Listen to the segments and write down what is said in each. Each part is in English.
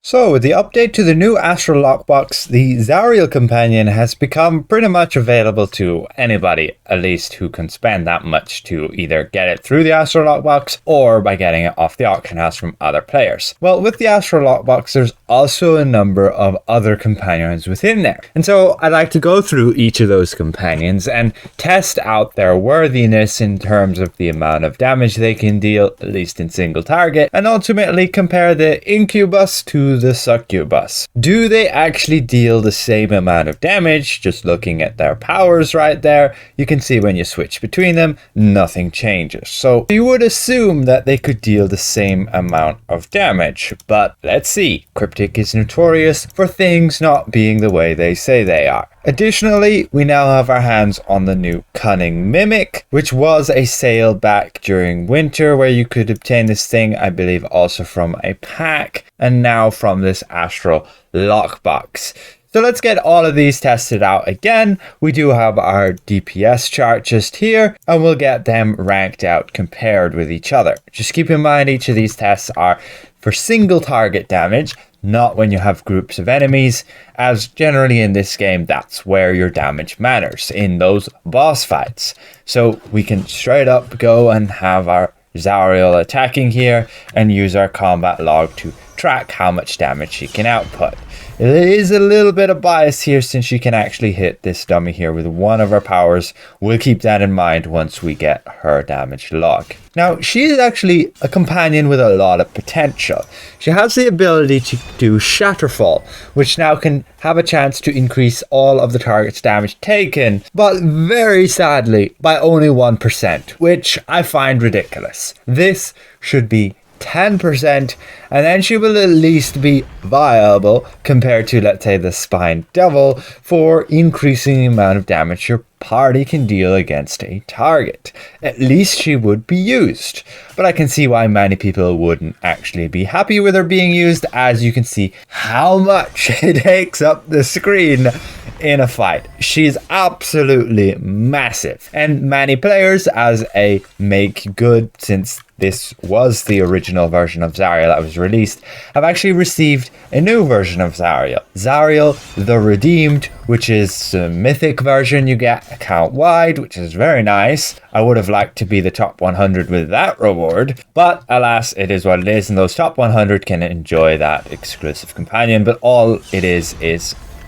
So, with the update to the new Astral Lockbox, the Zariel companion has become pretty much available to anybody, at least who can spend that much to either get it through the Astral Lockbox or by getting it off the auction house from other players. Well, with the Astral Lockbox, there's also a number of other companions within there. And so I'd like to go through each of those companions and test out their worthiness in terms of the amount of damage they can deal, at least in single target, and ultimately compare the Incubus to the Succubus. Do they actually deal the same amount of damage? Just looking at their powers right there, you can see when you switch between them, nothing changes. So you would assume that they could deal the same amount of damage, but let's see. Cryptic is notorious for things not being the way they say they are. Additionally, we now have our hands on the new Cunning Mimic, which was a sale back during winter where you could obtain this thing, I believe also from a pack, and now from this Astral Lockbox. So let's get all of these tested out again. We do have our DPS chart just here, and we'll get them ranked out compared with each other. Just keep in mind each of these tests are for single target damage, not when you have groups of enemies, as generally in this game that's where your damage matters, in those boss fights. So we can straight up go and have our Zariel attacking here and use our combat log to track how much damage she can output. There is a little bit of bias here since she can actually hit this dummy here with one of her powers. We'll keep that in mind once we get her damage log. Now, she is actually a companion with a lot of potential. She has the ability to do Shatterfall, which now can have a chance to increase all of the target's damage taken, but very sadly by only 1%, which I find ridiculous. This should be 10%, and then she will at least be viable compared to, let's say, the Spine Devil for increasing the amount of damage your party can deal against a target. At least she would be used, but I can see why many people wouldn't actually be happy with her being used, as you can see how much it takes up the screen in a fight. She's absolutely massive, and many players, as a make good, since this was the original version of Zarya that was released, have actually received a new version of Zarya. Zariel the Redeemed, which is the mythic version you get account wide, which is very nice. I would have liked to be the top 100 with that reward, but alas, it is what it is, and those top 100 can enjoy that exclusive companion, but all it is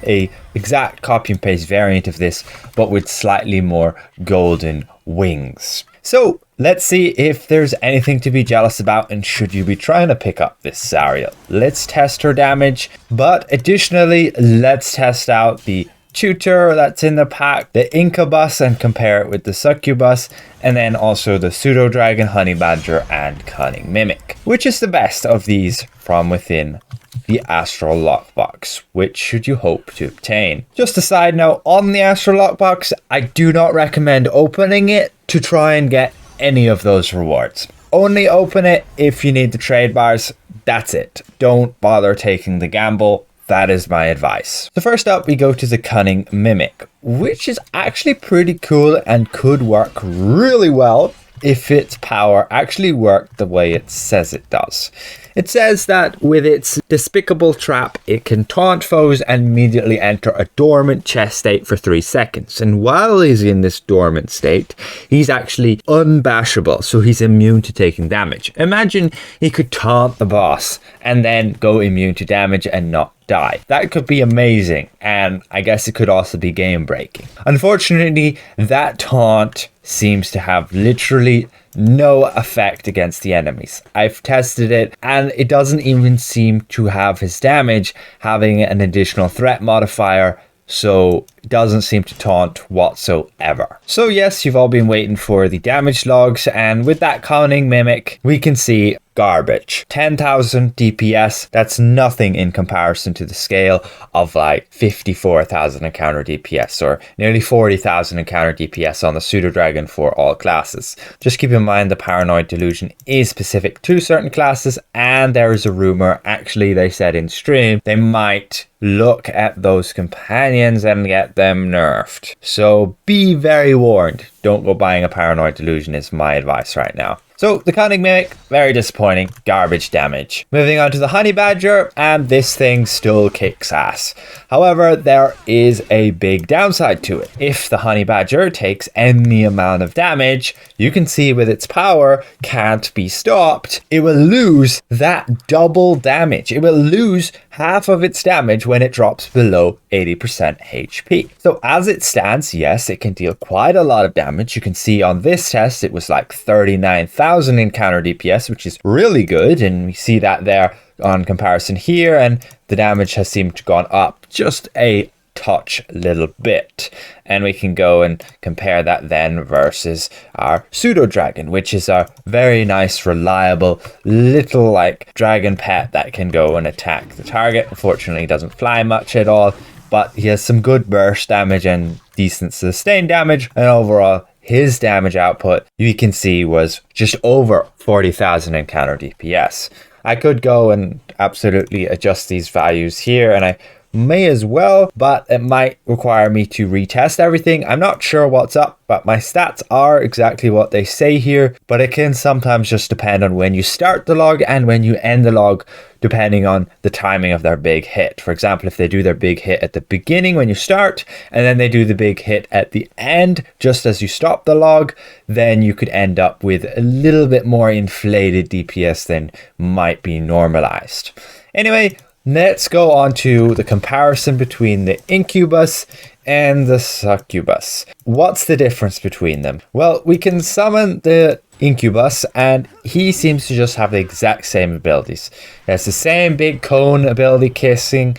a exact copy and paste variant of this, but with slightly more golden wings. So let's see if there's anything to be jealous about, and should you be trying to pick up this Zariel. Let's test her damage, but additionally, let's test out the tutor that's in the pack, the Incubus, and compare it with the Succubus, and then also the Pseudo Dragon, Honey Badger, and Cunning Mimic. Which is the best of these from within the Astral Lockbox? Which should you hope to obtain? Just a side note on the Astral Lockbox, I do not recommend opening it to try and get any of those rewards. Only open it if you need the trade bars. That's it. Don't bother taking the gamble. That is my advice. So first up, we go to the Cunning Mimic, which is actually pretty cool and could work really well if its power actually worked the way it says it does. It says that with its despicable trap, it can taunt foes and immediately enter a dormant chest state for 3 seconds. And while he's in this dormant state, he's actually unbashable, so he's immune to taking damage. Imagine he could taunt the boss and then go immune to damage and not die. That could be amazing, and I guess it could also be game breaking. Unfortunately, that taunt seems to have literally no effect against the enemies. I've tested it, and it doesn't even seem to have his damage having an additional threat modifier, so it doesn't seem to taunt whatsoever. So yes, you've all been waiting for the damage logs, and with that Cunning Mimic, we can see garbage. 10,000 DPS, that's nothing in comparison to the scale of like 54,000 encounter DPS or nearly 40,000 encounter DPS on the Pseudo Dragon for all classes. Just keep in mind the Paranoid Delusion is specific to certain classes, and there is a rumor, actually they said in stream, they might look at those companions and get them nerfed. So be very warned. Don't go buying a Paranoid Delusion is my advice right now. So the Cunning Mimic, very disappointing, garbage damage. Moving on to the Honey Badger, and this thing still kicks ass. However, there is a big downside to it. If the Honey Badger takes any amount of damage, you can see with its power can't be stopped, it will lose that double damage. It will lose half of its damage when it drops below 80% HP. So as it stands, yes, it can deal quite a lot of damage. You can see on this test, it was like 39,000 encounter DPS, which is really good. And we see that there on comparison here, and the damage has seemed to gone up just a touch little bit. And we can go and compare that then versus our pseudo dragon, which is a very nice, reliable little like dragon pet that can go and attack the target. Unfortunately, he doesn't fly much at all, but he has some good burst damage and decent sustained damage, and overall his damage output you can see was just over 40,000 encounter DPS. I could go and absolutely adjust these values here, and I may as well, but it might require me to retest everything. I'm not sure what's up, but my stats are exactly what they say here, but it can sometimes just depend on when you start the log and when you end the log, depending on the timing of their big hit. For example, if they do their big hit at the beginning when you start, and then they do the big hit at the end just as you stop the log, then you could end up with a little bit more inflated DPS than might be normalized. Anyway, let's go on to the comparison between the Incubus and the Succubus. What's the difference between them? Well, we can summon the Incubus, and he seems to just have the exact same abilities. He has the same big cone ability, kissing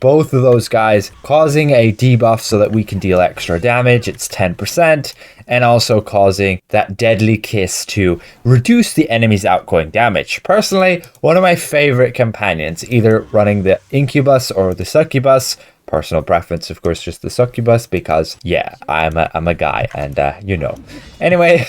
both of those guys, causing a debuff so that we can deal extra damage. It's 10%, and also causing that deadly kiss to reduce the enemy's outgoing damage. Personally, one of my favorite companions, either running the Incubus or the Succubus. Personal preference, of course, just the Succubus, because yeah, I'm a guy, and you know. Anyway,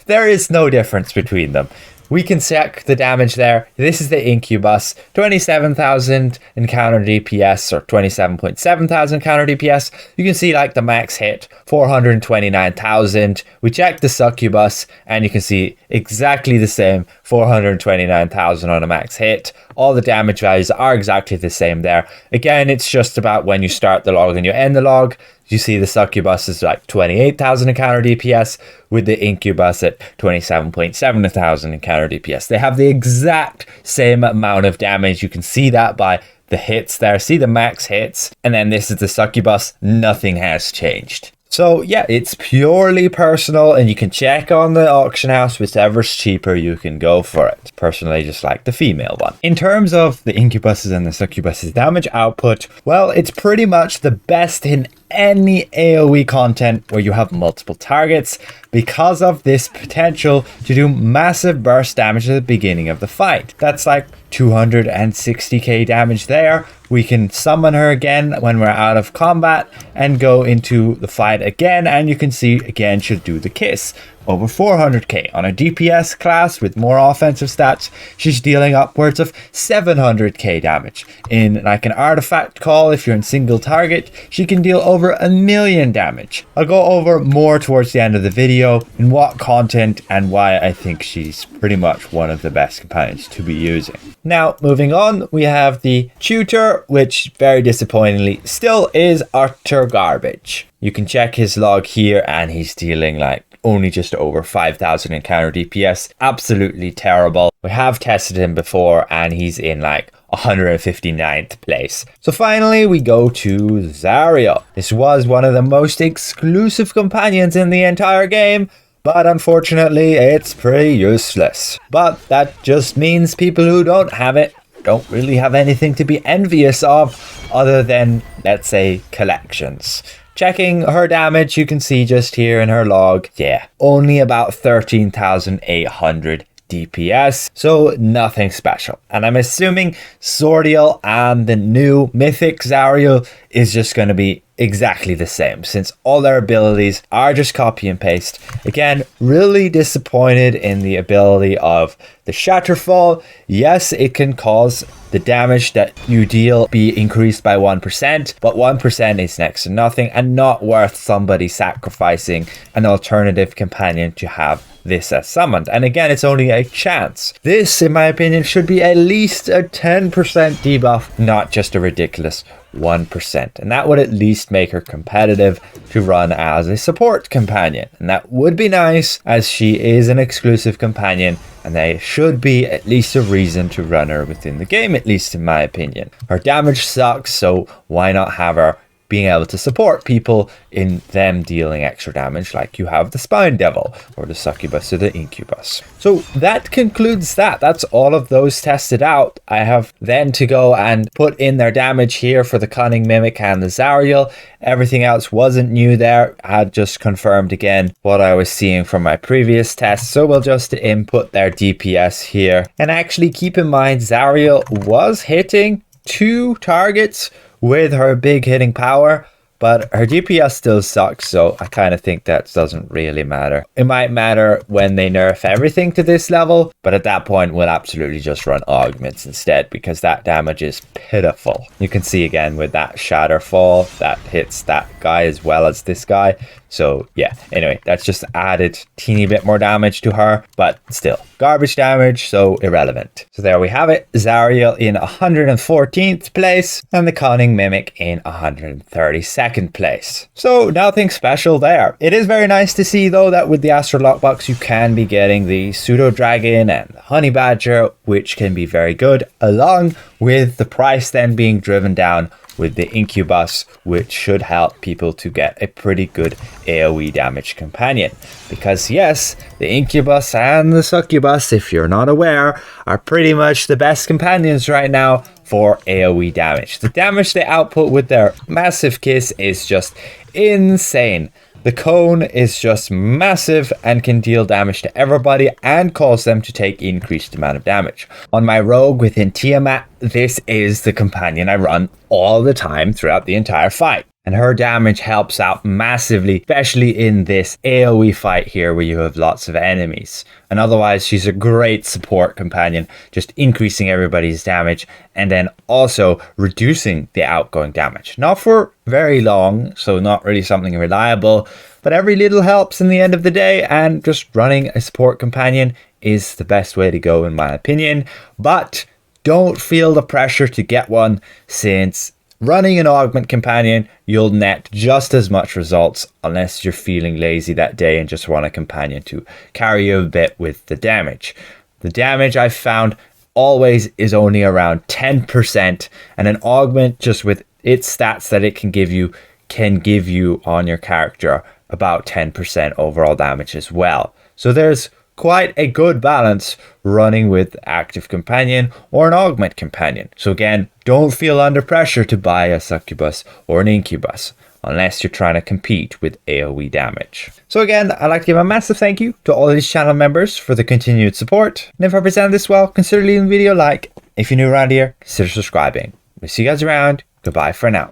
there is no difference between them. We can check the damage there. This is the Incubus, 27,000 encounter DPS, or 27.7 thousand encounter DPS. You can see like the max hit, 429,000. We check the Succubus, and you can see exactly the same, 429,000 on a max hit. All the damage values are exactly the same there. Again, it's just about when you start the log and you end the log. You see the Succubus is like 28,000 encounter DPS, with the Incubus at 27.7 thousand encounter DPS. They have the exact same amount of damage. You can see that by the hits there. See the max hits. And then this is the Succubus. Nothing has changed. So yeah, it's purely personal, and you can check on the auction house, whichever's cheaper you can go for it. Personally, just like the female one. In terms of the Incubuses and the Succubus's damage output, well, it's pretty much the best in any AoE content where you have multiple targets, because of this potential to do massive burst damage at the beginning of the fight. That's like 260k damage there. We can summon her again when we're out of combat and go into the fight again, and you can see again she'll do the kiss. Over 400k on a DPS class with more offensive stats, she's dealing upwards of 700k damage. In like an artifact call, if you're in single target, she can deal over 1 million damage. I'll go over more towards the end of the video in what content and why I think she's pretty much one of the best companions to be using. Now, moving on, we have the tutor, which very disappointingly still is utter garbage. You can check his log here, and he's dealing like only just over 5,000 encounter DPS. Absolutely terrible. We have tested him before, and he's in like 159th place. So finally we go to Zarya. This was one of the most exclusive companions in the entire game, but unfortunately it's pretty useless. But that just means people who don't have it don't really have anything to be envious of other than, let's say, collections. Checking her damage, you can see just here in her log, yeah, only about 13,800 DPS, so nothing special. And I'm assuming Zariel and the new mythic Zariel is just going to be exactly the same, since all their abilities are just copy and paste. Again, really disappointed in the ability of The Shatterfall, yes, it can cause the damage that you deal be increased by 1%, but 1% is next to nothing and not worth somebody sacrificing an alternative companion to have this as summoned. And again, it's only a chance. This, in my opinion, should be at least a 10% debuff, not just a ridiculous 1%. And that would at least make her competitive to run as a support companion. And that would be nice, as she is an exclusive companion, and there should be at least a reason to run her within the game, at least in my opinion. Her damage sucks, so why not have her being able to support people in them dealing extra damage, like you have the Spine Devil or the Succubus or the Incubus. So that concludes that. That's all of those tested out. I have then to go and put in their damage here for the Cunning Mimic and the Zariel. Everything else wasn't new there. I had just confirmed again what I was seeing from my previous tests. So we'll just input their DPS here. And actually keep in mind, Zariel was hitting 2 targets with her big hitting power, but her DPS still sucks, so I kind of think that doesn't really matter. It might matter when they nerf everything to this level, but at that point we'll absolutely just run augments instead, because that damage is pitiful. You can see again with that Shatterfall, that hits that guy as well as this guy. So yeah, anyway, that's just added teeny bit more damage to her, but still garbage damage, so irrelevant. So there we have it. Zariel in 114th place and the Cunning Mimic in 132nd place. So nothing special there. It is very nice to see though that with the Astral Lockbox you can be getting the Pseudo Dragon and the Honey Badger, which can be very good, along with the price then being driven down with the Incubus, which should help people to get a pretty good AoE damage companion. Because yes, the Incubus and the Succubus, if you're not aware, are pretty much the best companions right now for AoE damage. The damage they output with their massive kiss is just insane. The cone is just massive and can deal damage to everybody and cause them to take increased amount of damage. On my rogue within Tiamat, this is the companion I run all the time throughout the entire fight. And her damage helps out massively, especially in this AoE fight here where you have lots of enemies. And otherwise, she's a great support companion, just increasing everybody's damage and then also reducing the outgoing damage. Not for very long, so not really something reliable, but every little helps in the end of the day, and just running a support companion is the best way to go in my opinion. But don't feel the pressure to get one, since running an augment companion, you'll net just as much results unless you're feeling lazy that day and just want a companion to carry you a bit with the damage. The damage I've found always is only around 10%, and an augment just with its stats that it can give you on your character about 10% overall damage as well. So there's quite a good balance running with active companion or an augment companion. So again, don't feel under pressure to buy a Succubus or an Incubus unless you're trying to compete with AoE damage. So again, I'd like to give a massive thank you to all of these channel members for the continued support. And if I presented this well, consider leaving the video a like. If you're new around here, consider subscribing. We'll see you guys around. Goodbye for now.